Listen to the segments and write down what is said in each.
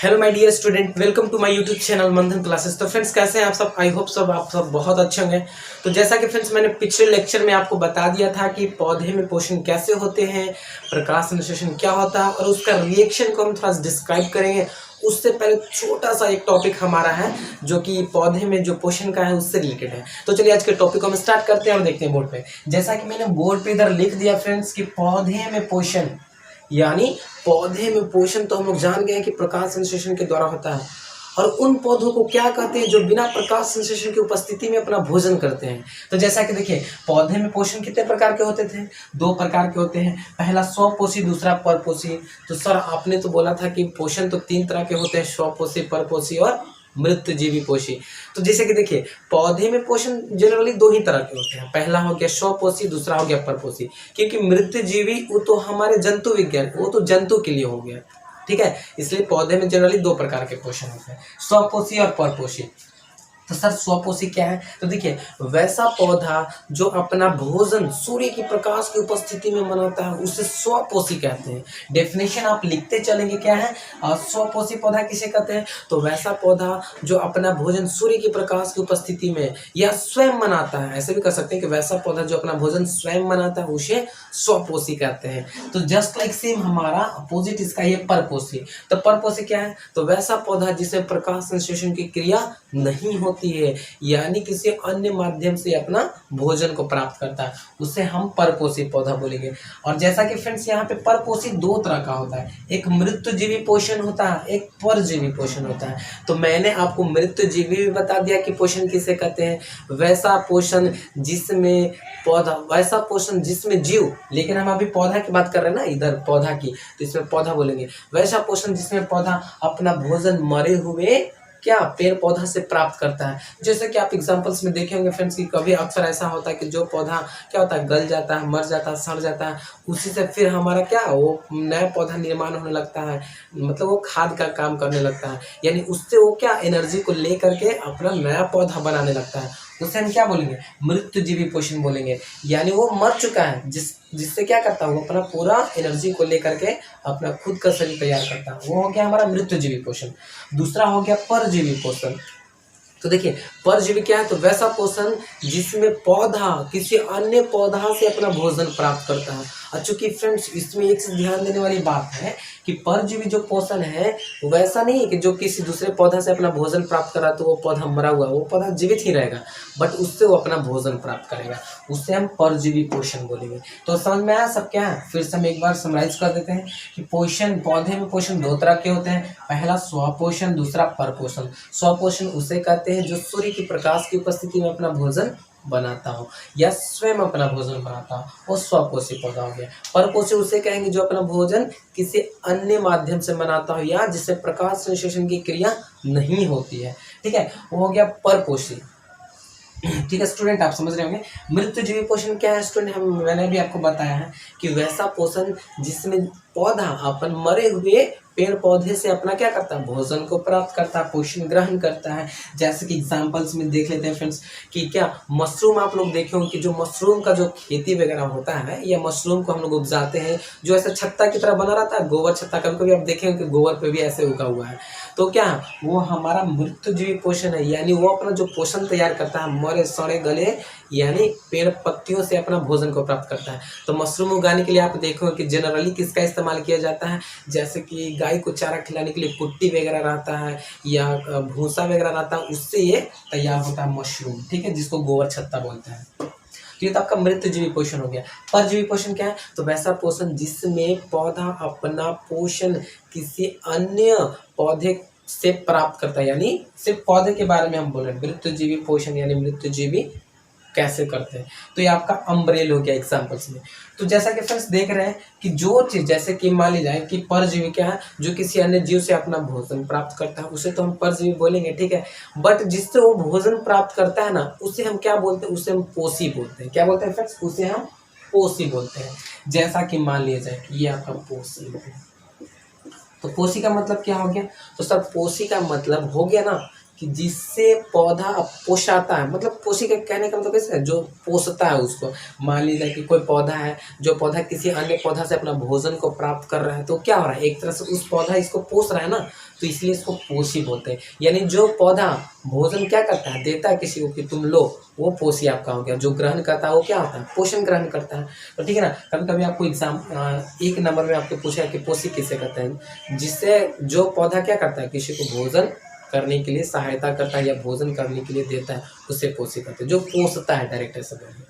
Hello my dear student, welcome to my YouTube channel Manthan classes. तो friends कैसे हैं आप सब? आई होप सब आप सब बहुत अच्छे होंगे। तो जैसा कि फ्रेंड्स मैंने पिछले लेक्चर में आपको बता दिया था कि पौधे में पोषण कैसे होते हैं, प्रकाश संश्लेषण क्या होता है और उसका रिएक्शन को हम थोड़ा डिस्क्राइब करेंगे। उससे पहले छोटा सा एक टॉपिक हमारा है जो कि पौधे में जो पोषण का है उससे रिलेटेड है। तो चलिए आज के टॉपिक को हम स्टार्ट करते हैं और देखते हैं बोर्ड पे। जैसा कि मैंने बोर्ड पे इधर लिख दिया फ्रेंड्स कि पौधे में पोषण यानी पौधे में पोषण तो हम लोग जान गए कि प्रकाश संश्लेषण के द्वारा होता है। और उन पौधों को क्या कहते हैं जो बिना प्रकाश संश्लेषण की उपस्थिति में अपना भोजन करते हैं। तो जैसा कि देखिए, पौधे में पोषण कितने प्रकार के होते थे? दो प्रकार के होते हैं। पहला स्वपोषी, दूसरा परपोषी। तो सर आपने तो बोला था कि पोषण तो तीन तरह के होते हैं, स्वपोषी, परपोषी और मृतजीवी पोषी। तो जैसे कि देखिए, पौधे में पोषण जनरली दो ही तरह के होते हैं। पहला हो गया स्वपोषी, दूसरा हो गया परपोषी। क्योंकि मृतजीवी वो तो हमारे जंतु विज्ञान, वो तो जंतु के लिए हो गया, ठीक है। इसलिए पौधे में जनरली दो प्रकार के पोषण होते हैं, स्वपोषी और परपोषी। तो सर स्वपोषी क्या है? तो देखिए, वैसा पौधा जो अपना भोजन सूर्य की प्रकाश की उपस्थिति में बनाता है उसे स्वपोषी कहते हैं। डेफिनेशन आप लिखते चलेंगे, क्या है स्वपोषी पौधा किसे कहते हैं? तो वैसा पौधा जो अपना भोजन सूर्य की प्रकाश की उपस्थिति में या स्वयं बनाता है, ऐसे भी कर सकते हैं कि वैसा पौधा जो अपना भोजन स्वयं बनाता है उसे स्वपोषी कहते हैं। तो जस्ट लाइक सेम हमारा अपोजिट इसका ये परपोषी। तो परपोषी क्या है? तो वैसा पौधा जिसमें प्रकाश संश्लेषण की क्रिया नहीं होती है, यानी किसी अन्य माध्यम से अपना भोजन को प्राप्त करता है, उसे हम परपोषी पौधा बोलेंगे। और जैसा कि फ्रेंड्स यहाँ पे परपोषी दो तरह का होता है, एक मृतजीवी पोषण होता है, एक परजीवी पोषण होता है। तो मैंने आपको मृतजीवी भी बता दिया कि पोषण किसे कहते हैं, वैसा पोषण जिसमें पौधा, वैसा पोषण जिसमें जीव, लेकिन हम अभी पौधा की बात कर रहे हैं ना, इधर पौधा की, तो इसमें पौधा बोलेंगे। वैसा पोषण जिसमें पौधा अपना भोजन मरे हुए क्या पेड़ पौधा से प्राप्त करता है। जैसे कि आप एग्जांपल्स में देखे होंगे फ्रेंड्स कि कभी अक्सर ऐसा होता है कि जो पौधा क्या होता है, गल जाता है, मर जाता है, सड़ जाता है, उसी से फिर हमारा क्या वो नया पौधा निर्माण होने लगता है, मतलब वो खाद का काम करने लगता है, यानी उससे वो क्या एनर्जी को ले करके अपना नया पौधा बनाने लगता है। उसे हम क्या बोलेंगे? मृतजीवी पोषण बोलेंगे। यानी वो मर चुका है, जिससे क्या करता है, वो अपना पूरा एनर्जी को लेकर के अपना खुद का शरीर तैयार करता है, वो हो गया हमारा मृतजीवी पोषण। दूसरा हो गया परजीवी पोषण। तो देखिए, परजीवी क्या है? तो वैसा पोषण जिसमें पौधा किसी अन्य पौधा से अपना भोजन प्राप्त करता है। और चूंकि फ्रेंड्स इसमें एक चीज ध्यान देने वाली बात है कि परजीवी जो पोषण है वैसा नहीं है कि जो किसी दूसरे पौधा से अपना भोजन प्राप्त कर रहा है तो वो पौधा मरा हुआ, वो पौधा जीवित ही रहेगा, बट उससे वो अपना भोजन प्राप्त करेगा, उससे हम परजीवी पोषण बोलेंगे। तो समझ में आया सब क्या है? फिर से हम एक बार समराइज कर देते हैं कि पोषण, पौधे में पोषण दो तरह के होते हैं। पहला स्वपोषण, दूसरा परपोषण। स्वपोषण उसे कहते हैं जो सूर्य की प्रकाश की उपस्थिति में अपना भोजन बनाता हो या स्वयं अपना भोजन बनाता हो, वो स्वपोषी पौधा हो गया। परपोषी उसे कहेंगे जो अपना भोजन किसी अन्य माध्यम से बनाता हो या जिससे प्रकाश संश्लेषण की क्रिया नहीं होती है, ठीक है, वो हो गया परपोषी। ठीक है स्टूडेंट, आप समझ रहे होंगे। मृतजीवी पोषण क्या है स्टूडेंट? मैंने भी आपको बताया है कि वैसा पोषण जिसमें पौधा अपन मरे हुए पेड़ पौधे से अपना क्या करता है, भोजन को प्राप्त करता है, पोषण ग्रहण करता है। जैसे कि एग्जांपल्स में देख लेते हैं फ्रेंड्स कि क्या मशरूम, आप लोग देखे होंगे कि जो मशरूम का जो खेती वगैरह होता है या मशरूम को हम लोग उपजाते हैं जो ऐसे छत्ता की तरह बना रहता है, गोबर छत्ता, कभी कभी आप देखेंगे कि गोबर पे भी ऐसे उगा हुआ है। तो क्या वो हमारा मृतजीवी पोषण है, यानी वो अपना जो पोषण तैयार करता है मरे सड़े गले यानी पेड़ पत्तियों से अपना भोजन को प्राप्त करता है। तो मशरूम उगाने के लिए आप देखो कि जनरली किसका इस्तेमाल किया जाता है, जैसे कि गाय को चारा खिलाने के लिए कुट्टी वगैरह रहता है या भूसा वगैरह रहता है, उससे ये तैयार होता है मशरूम, ठीक है, जिसको गोबर छत्ता बोलते हैं। तो ये तो आपका मृतजीवी पोषण हो गया। परजीवी पोषण क्या है? तो वैसा पोषण जिसमें पौधा अपना पोषण किसी अन्य पौधे से प्राप्त करता है, यानी सिर्फ पौधे के बारे में हम बोल रहे हैं। मृतजीवी पोषण यानी मृतजीवी कैसे करते हैं, तो ये आपका अम्ब्रेल हो गया एग्जांपल्स में। तो जैसा कि फ्रेंड्स देख रहे हैं कि जो चीज, जैसे कि मान ली जाए कि परजीवी क्या है, जो किसी अन्य जीव से अपना भोजन प्राप्त करता है उसे तो हम परजीवी बोलेंगे, ठीक है। बट जिससे वो भोजन प्राप्त करता है ना, उसे हम क्या बोलते हैं? उसे हम पोषी बोलते हैं। क्या बोलते हैं फ्रेंड्स? उसे हम पोषी बोलते हैं। जैसा कि मान लिया जाए कि ये आपका पोषी है, तो पोषी का मतलब क्या हो गया? तो सर पोषी का मतलब हो गया ना कि जिससे पौधा पोषाता है, मतलब पोषी का कहने का मतलब कैसे है, जो पोषता है उसको। मान लीजिए कि कोई पौधा है, जो पौधा किसी अन्य पौधा से अपना भोजन को प्राप्त कर रहा है, तो क्या हो रहा है, एक तरह से उस पौधा इसको पोष रहा है ना, तो इसलिए इसको पोषी बोलते हैं। यानी जो पौधा भोजन क्या करता है, देता है किसी को कि तुम लो, वो पोषी आपका हो गया। जो ग्रहण करता है वो क्या होता है, पोषण ग्रहण करता है। तो ठीक है ना, कभी कभी आपको एग्जाम 1 नंबर में आपको पूछा है कि पोषी किसे कहते हैं, जिससे जो पौधा क्या करता है, किसी को भोजन करने के लिए सहायता करता है या भोजन करने के लिए देता है, उसे पोषी कहते हैं। जो पोषता है डायरेक्ट ऐसा बोलते हैं।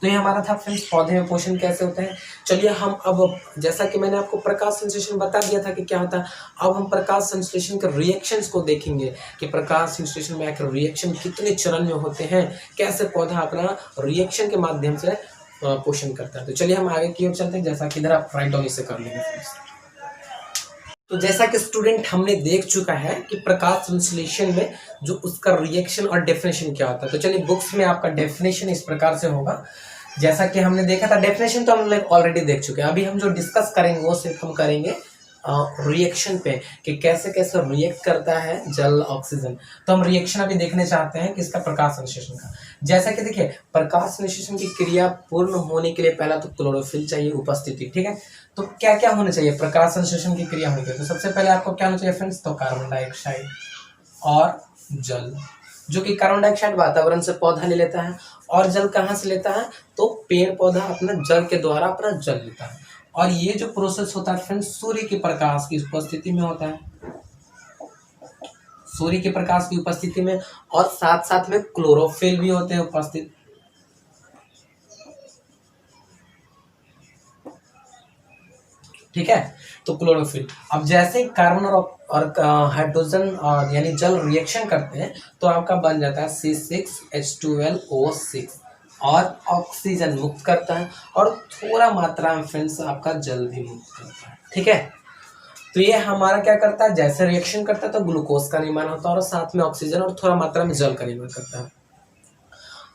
तो ये हमारा था फ्रेंड्स पौधे में पोषण कैसे होता है। चलिए हम अब, जैसा कि मैंने आपको प्रकाश संश्लेषण बता दिया था कि क्या होता है, अब हम प्रकाश संश्लेषण के रिएक्शंस को देखेंगे कि प्रकाश संश्लेषण में आकर रिएक्शन कितने चरण में होते हैं, कैसे पौधा अपना रिएक्शन के माध्यम से पोषण करता है। तो चलिए हम आगे की ओर चलते हैं, जैसा कि इधर आप राइट डाउन इसे कर लेंगे फ्रेंड्स। तो जैसा कि स्टूडेंट हमने देख चुका है कि प्रकाश संश्लेषण में जो उसका रिएक्शन और डेफिनेशन क्या होता है। तो चलिए बुक्स में आपका डेफिनेशन इस प्रकार से होगा, जैसा कि हमने देखा था। डेफिनेशन तो हम लोग ऑलरेडी देख चुके हैं। अभी हम जो डिस्कस करेंगे वो सिर्फ हम करेंगे रिएक्शन पे, कि कैसे कैसे रिएक्ट करता है जल ऑक्सीजन। तो हम रिएक्शन अभी देखने चाहते हैं किसका, प्रकाश संश्लेषण का। जैसा कि देखिए, प्रकाश संश्लेषण की क्रिया पूर्ण होने के लिए पहला तो क्लोरोफिल चाहिए उपस्थिति, ठीक है। तो क्या क्या होना चाहिए प्रकाश संश्लेषण की क्रिया होने के लिए, तो सबसे पहले आपको क्या होना चाहिए फ्रेंड्स, तो कार्बन डाइऑक्साइड और जल, जो कि कार्बन डाइऑक्साइड वातावरण से पौधा ले लेता है, और जल कहाँ से लेता है, तो पेड़ पौधा अपना जल के द्वारा अपना जल लेता है। और ये जो प्रोसेस होता है फ्रेंड्स, सूर्य के प्रकाश की उपस्थिति में होता है, सूर्य के प्रकाश की उपस्थिति में, और साथ साथ में क्लोरोफिल भी होते हैं उपस्थित। ठीक है, तो क्लोरोफिल। अब जैसे ही कार्बन और हाइड्रोजन यानी जल रिएक्शन करते हैं तो आपका बन जाता है C6H12O6, और ऑक्सीजन मुक्त करता है, और थोड़ा मात्रा में फ्रेंड्स आपका जल भी मुक्त करता है। ठीक है, तो ये हमारा क्या करता है, जैसे रिएक्शन करता है तो ग्लूकोज का निर्माण होता है, और साथ में ऑक्सीजन और थोड़ा मात्रा में जल का निर्माण करता है।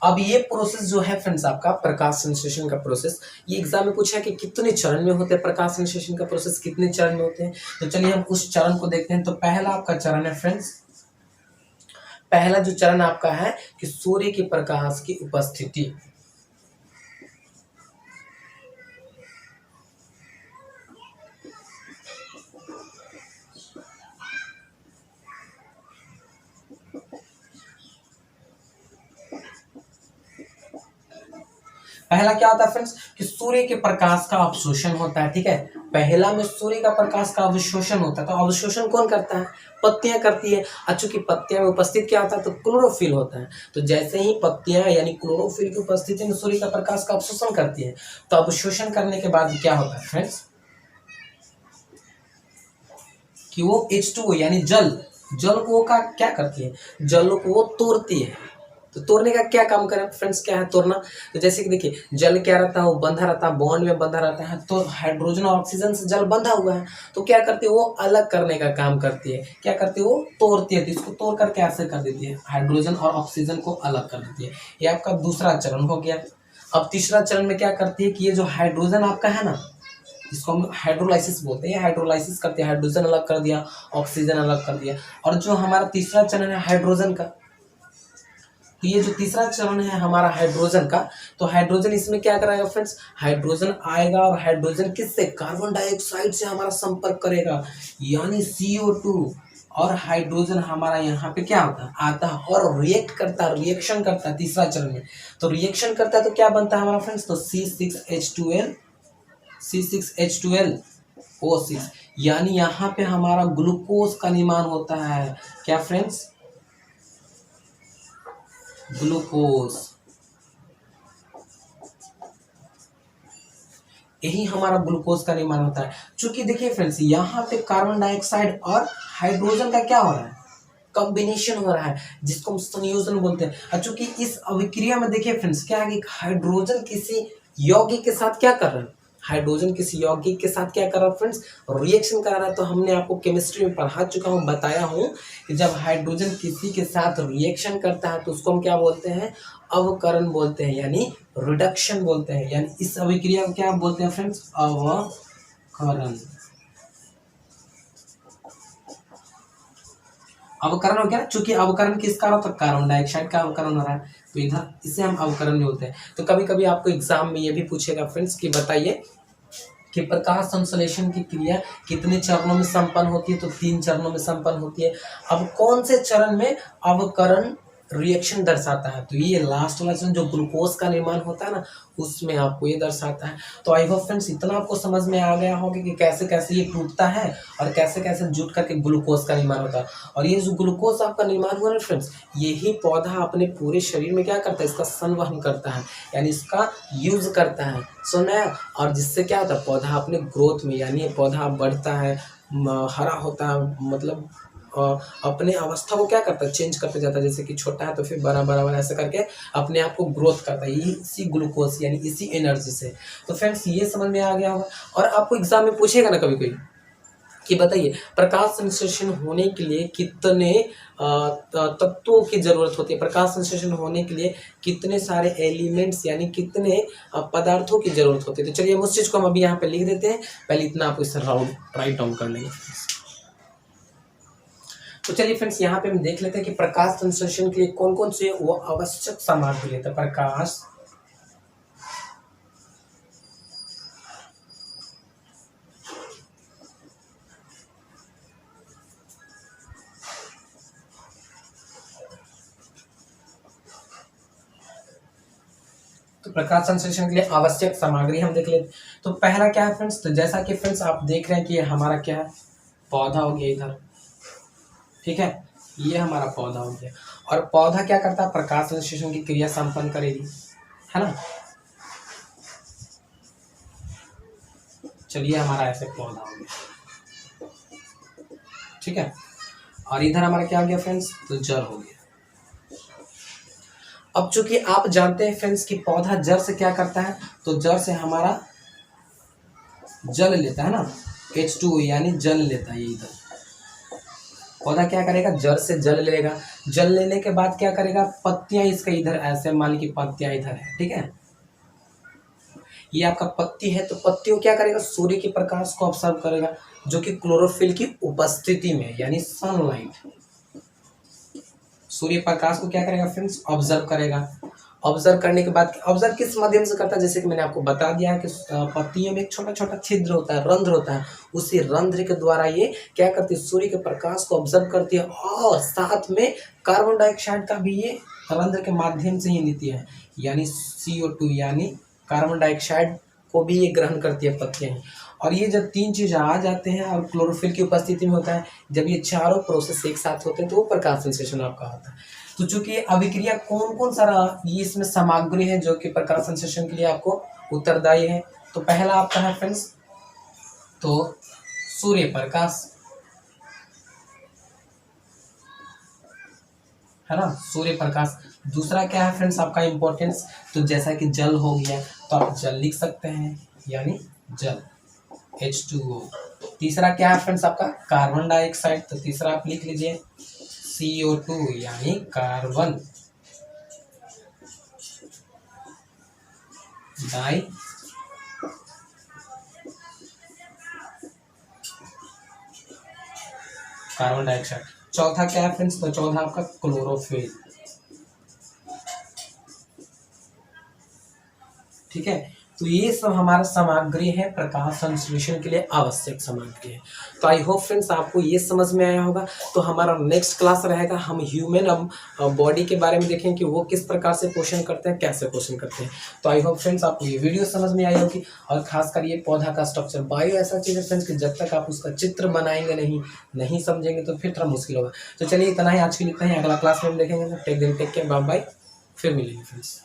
अब ये प्रोसेस जो है फ्रेंड्स आपका प्रकाश संश्लेषण का प्रोसेस, ये एग्जाम में पूछा है कि कितने चरण में होते हैं, प्रकाश संश्लेषण का प्रोसेस कितने चरण में होते हैं। तो चलिए हम उस चरण को देखते हैं। तो पहला आपका चरण है फ्रेंड्स, पहला जो चरण आपका है कि सूर्य के प्रकाश की उपस्थिति। पहला क्या होता है फ्रेंड्स कि सूर्य के प्रकाश का अवशोषण होता है। ठीक है, पहला में सूर्य का प्रकाश का अवशोषण होता है। तो अवशोषण कौन करता है, पत्तियां करती है। और चूंकि पत्तियां में उपस्थित क्या होता है, तो क्लोरोफिल होता है। तो जैसे ही पत्तियां यानी क्लोरोफिल की उपस्थिति में सूर्य का प्रकाश का अवशोषण करती है, तो अवशोषण करने के बाद क्या होता है फ्रेंड्स कि वो H2O यानी जल को वो क्या करती है, जल को वो तोड़ती है। तो तोड़ने का क्या काम करें फ्रेंड्स, क्या है तोड़ना। तो जैसे कि देखिए, जल क्या रहता है, वो बंधा रहता है, बॉन्ड में बंधा रहता है। तो हाइड्रोजन और ऑक्सीजन से जल बंधा हुआ है, तो क्या करती है, वो अलग करने का काम करती है। क्या करती है, वो तोड़ती है। तो इसको तोड़ करके ऐसे कर देती है, हाइड्रोजन और ऑक्सीजन को अलग कर देती है। ये आपका दूसरा चरण हो गया। अब तीसरा चरण में क्या करती है कि ये जो हाइड्रोजन आपका है ना, इसको हम हाइड्रोलाइसिस बोलते हैं। हाइड्रोलाइसिस करते हैं, हाइड्रोजन अलग कर दिया, ऑक्सीजन अलग कर दिया। और जो हमारा तीसरा चरण है हाइड्रोजन का, तो ये जो तीसरा चरण है हमारा हाइड्रोजन का, तो हाइड्रोजन इसमें क्या कराएगा फ्रेंड्स, हाइड्रोजन आएगा, और हाइड्रोजन किससे, कार्बन डाइऑक्साइड से हमारा संपर्क करेगा, यानी CO2। और हाइड्रोजन हमारा यहाँ पे क्या होता है, आता है और रिएक्ट करता है, रिएक्शन करता है तीसरा चरण में। तो रिएक्शन करता है तो क्या बनता है हमारा फ्रेंड्स, तो C6H12O6, यानी यहाँ पे हमारा ग्लूकोज का निर्माण होता है। क्या फ्रेंड्स, ग्लूकोज। यही हमारा ग्लूकोज का निर्माण होता है। चूंकि देखिए फ्रेंड्स, यहाँ पे कार्बन डाइऑक्साइड और हाइड्रोजन का क्या हो रहा है, कॉम्बिनेशन हो रहा है, जिसको हम संयोजन बोलते हैं। और चूंकि इस अभिक्रिया में देखिए फ्रेंड्स क्या है कि हाइड्रोजन किसी यौगिक के साथ क्या कर रहा है, हाइड्रोजन किसी यौगिक के साथ क्या कर रहा है फ्रेंड्स, रिएक्शन कर रहा है। तो हमने आपको केमिस्ट्री में पढ़ा चुका हूँ, बताया हूँ कि जब हाइड्रोजन किसी के साथ रिएक्शन करता है तो उसको हम क्या बोलते हैं, अवकरण बोलते हैं, यानी रिडक्शन बोलते हैं। यानी इस अभिक्रिया को क्या बोलते हैं फ्रेंड्स, अवकरण। अवकरण हो गया, चूंकि अवकरण किसका रहा, तो कार्बन डाइऑक्साइड का अवकरण हो रहा है, तो इधर इसे हम अवकरण बोलते हैं। तो कभी कभी आपको एग्जाम में ये भी पूछेगा फ्रेंड्स कि बताइए कि प्रकाश संश्लेषण की क्रिया कितने चरणों में संपन्न होती है, तो 3 चरणों में संपन्न होती है। अब कौन से चरण में अवकरण रिएक्शन दर्शाता है, तो ये लास्ट वाला चरण जो ग्लूकोज का निर्माण होता है ना, उसमें आपको ये दर्शाता है। तो आई होप फ्रेंड्स इतना आपको समझ में आ गया होगा कि कैसे कैसे ये टूटता है और कैसे कैसे जुट करके ग्लूकोज का निर्माण होता है। और ये जो ग्लूकोज आपका निर्माण हुआ ना फ्रेंड्स, यही पौधा अपने पूरे शरीर में क्या करता है, इसका संवहन करता है, यानी इसका यूज करता है, सुना है। और जिससे क्या होता है, पौधा अपने ग्रोथ में, यानी पौधा बढ़ता है, हरा होता है, मतलब अपने अवस्था को क्या करता है, चेंज करते जाता है। जैसे कि छोटा है तो फिर बड़ा बड़ा बड़ा ऐसे करके अपने आप को ग्रोथ करता है, इसी ग्लूकोज यानी इसी एनर्जी से। तो फ्रेंड्स ये समझ में आ गया होगा। और आपको एग्जाम में पूछेगा ना कभी कोई कि बताइए प्रकाश संश्लेषण होने के लिए कितने तत्वों की जरूरत होती है, प्रकाश संश्लेषण होने के लिए कितने सारे एलिमेंट्स यानी कितने पदार्थों की जरूरत होती है। तो चलिए उस चीज को हम अभी यहाँ पे लिख देते हैं, पहले इतना आपको इस राइट डाउन कर लेंगे। तो चलिए फ्रेंड्स यहाँ पे हम देख लेते हैं कि प्रकाश संश्लेषण के लिए कौन कौन से वो आवश्यक सामग्री लेता है। प्रकाश तो प्रकाश संश्लेषण के लिए आवश्यक सामग्री हम देख लेते। तो पहला क्या है फ्रेंड्स, तो जैसा कि फ्रेंड्स आप देख रहे हैं कि ये हमारा क्या है, पौधा हो गया इधर, ठीक है, ये हमारा पौधा हो गया। और पौधा क्या करता है, प्रकाश संश्लेषण की क्रिया संपन्न करेगी, है ना। चलिए हमारा ऐसे पौधा हो गया, ठीक है। और इधर हमारा क्या हो गया फ्रेंड्स, तो जड़ हो गया। अब चूंकि आप जानते हैं फ्रेंड्स कि पौधा जड़ से क्या करता है, तो जड़ से हमारा जल लेता है ना, H2O यानी जल लेता है। ये इधर पौधा क्या करेगा, जड़ से जल लेगा, जल लेने के बाद क्या करेगा, पत्तियां इसका इधर ऐसे, मान ली कि पत्तियां इधर है, ठीक है, ये आपका पत्ती है। तो पत्तियों क्या करेगा, सूर्य के प्रकाश को ऑब्जर्व करेगा, जो कि क्लोरोफिल की उपस्थिति में, यानी सनलाइट, सूर्य प्रकाश को क्या करेगा फ्रेंड्स, ऑब्जर्व करेगा। ऑब्जर्व करने के बाद, ऑब्जर्व किस माध्यम से करता है, जैसे कि मैंने आपको बता दिया है कि पत्तियों में एक छोटा छोटा छिद्र होता है, रंध्र होता है, उसी रंध्र के द्वारा ये क्या करती है, सूर्य के प्रकाश को ऑब्जर्व करती है, और साथ में कार्बन डाइऑक्साइड का भी ये रंध्र के माध्यम से ही लेती है, यानी CO2 यानी कार्बन डाइऑक्साइड को भी ये ग्रहण करती है पत्तियां। और ये जब 3 चीज आ जाते हैं और क्लोरोफिल की उपस्थिति में होता है, जब ये चारों प्रोसेस एक साथ होते हैं तो वो प्रकाश संश्लेषण आपका होता है। तो चूंकि अभिक्रिया कौन कौन सारा ये इसमें सामग्री है जो कि प्रकाश संश्लेषण के लिए आपको उत्तरदायी है, तो पहला आपका है फ्रेंड्स, तो सूर्य प्रकाश, है ना, सूर्य प्रकाश। दूसरा क्या है फ्रेंड्स आपका इंपॉर्टेंस, तो जैसा कि जल हो गया तो आप जल लिख सकते हैं, यानी जल H2O। तीसरा क्या है फ्रेंड्स आपका, कार्बन डाइऑक्साइड, तो तीसरा आप लिख लीजिए CO2 यानी कार्बन डाइऑक्साइड। चौथा क्या है फ्रेंड्स, तो चौथा आपका क्लोरोफिल, ठीक है। तो ये सब हमारा सामग्री है, प्रकाश संश्लेषण के लिए आवश्यक सामग्री है। तो आई होप फ्रेंड्स आपको ये समझ में आया होगा। तो हमारा नेक्स्ट क्लास रहेगा, हम ह्यूमन बॉडी के बारे में देखें कि वो किस प्रकार से पोषण करते हैं, कैसे पोषण करते हैं। तो आई होप फ्रेंड्स आपको ये वीडियो समझ में आई होगी। और खासकर ये पौधा का स्ट्रक्चर, बायो ऐसा चीज़ है फ्रेंड्स कि जब तक आप उसका चित्र बनाएंगे नहीं समझेंगे तो फिर थोड़ा मुश्किल होगा। तो चलिए इतना ही आज के लिए, इतना ही, अगला क्लास में हम देखेंगे। टेक केयर, बाय बाय, फिर मिलेंगे फ्रेंड्स।